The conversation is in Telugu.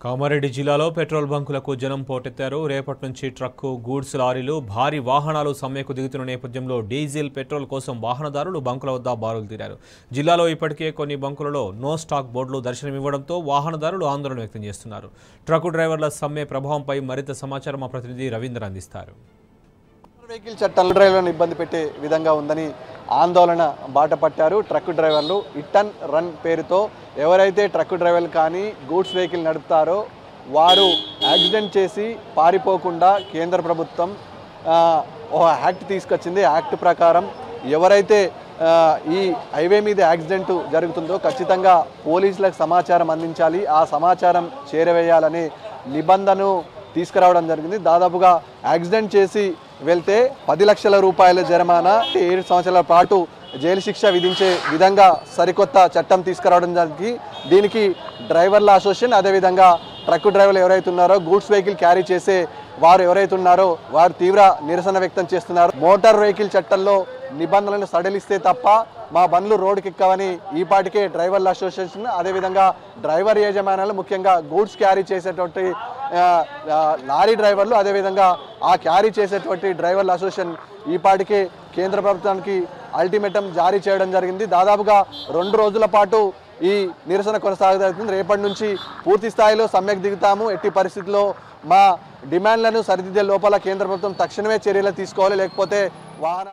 కామారెడ్డి జిల్లాలో పెట్రోల్ బంకులకు జనం పోటెత్తారు. రేపటి నుంచి ట్రక్కు, గూడ్స్ లారీలు, భారీ వాహనాలు సమ్మెకు దిగుతున్న నేపథ్యంలో డీజిల్, పెట్రోల్ కోసం వాహనదారులు బంకుల వద్ద బారులు తీరారు. జిల్లాలో ఇప్పటికే కొన్ని బంకులలో నో స్టాక్ బోర్డులు దర్శనమివ్వడంతో వాహనదారులు ఆందోళన వ్యక్తం చేస్తున్నారు. ట్రక్కు డ్రైవర్ల సమ్మె ప్రభావంపై మరింత సమాచారం మా ప్రతినిధి రవీంద్ర అందిస్తారు. వెహికల్ చట్టాలు డ్రైవర్లను ఇబ్బంది పెట్టే విధంగా ఉందని ఆందోళన బాట పట్టారు ట్రక్ డ్రైవర్లు. హిట్ అండ్ రన్ పేరుతో ఎవరైతే ట్రక్ డ్రైవర్లు కానీ గూడ్స్ వెహికల్ నడుపుతారో వారు యాక్సిడెంట్ చేసి పారిపోకుండా కేంద్ర ప్రభుత్వం ఒక యాక్ట్ తీసుకొచ్చింది. యాక్ట్ ప్రకారం ఎవరైతే ఈ హైవే మీద యాక్సిడెంట్ జరుగుతుందో ఖచ్చితంగా పోలీసులకు సమాచారం అందించాలి, ఆ సమాచారం చేరవేయాలనే నిబంధనను తీసుకురావడం జరిగింది. దాదాపుగా యాక్సిడెంట్ చేసి వెళ్తే 10 లక్షల రూపాయల జరిమానా, 7 సంవత్సరాల పాటు జైలు శిక్ష విధించే విధంగా సరికొత్త చట్టం తీసుకురావడం జరిగింది. దీనికి డ్రైవర్ల అసోసియేషన్, అదేవిధంగా ట్రక్ డ్రైవర్లు ఎవరైతే ఉన్నారో, గూడ్స్ వెహికల్ క్యారీ చేసే వారు ఎవరైతే ఉన్నారో వారు తీవ్ర నిరసన వ్యక్తం చేస్తున్నారు. మోటార్ వెహికల్ చట్టంలో నిబంధనలను సడలిస్తే తప్ప మా బండ్లు రోడ్డుకి ఎక్కవని ఈపాటికే డ్రైవర్ల అసోసియేషన్, అదేవిధంగా డ్రైవర్ యజమానులు, ముఖ్యంగా గూడ్స్ క్యారీ చేసేటువంటి లారీ డ్రైవర్లు, అదేవిధంగా ఆ క్యారీ చేసేటువంటి డ్రైవర్ల అసోసియేషన్ ఈపాటికే కేంద్ర ప్రభుత్వానికి అల్టిమేటం జారీ చేయడం జరిగింది. దాదాపుగా 2 రోజుల పాటు ఈ నిరసన కొనసాగుతుంది. రేపటి నుంచి పూర్తి స్థాయిలో సమ్మెకు దిగుతాము. ఎట్టి పరిస్థితుల్లో మా డిమాండ్లను సరిదిద్దే లోపల కేంద్ర ప్రభుత్వం తక్షణమే చర్యలు తీసుకోవాలి, లేకపోతే వాహన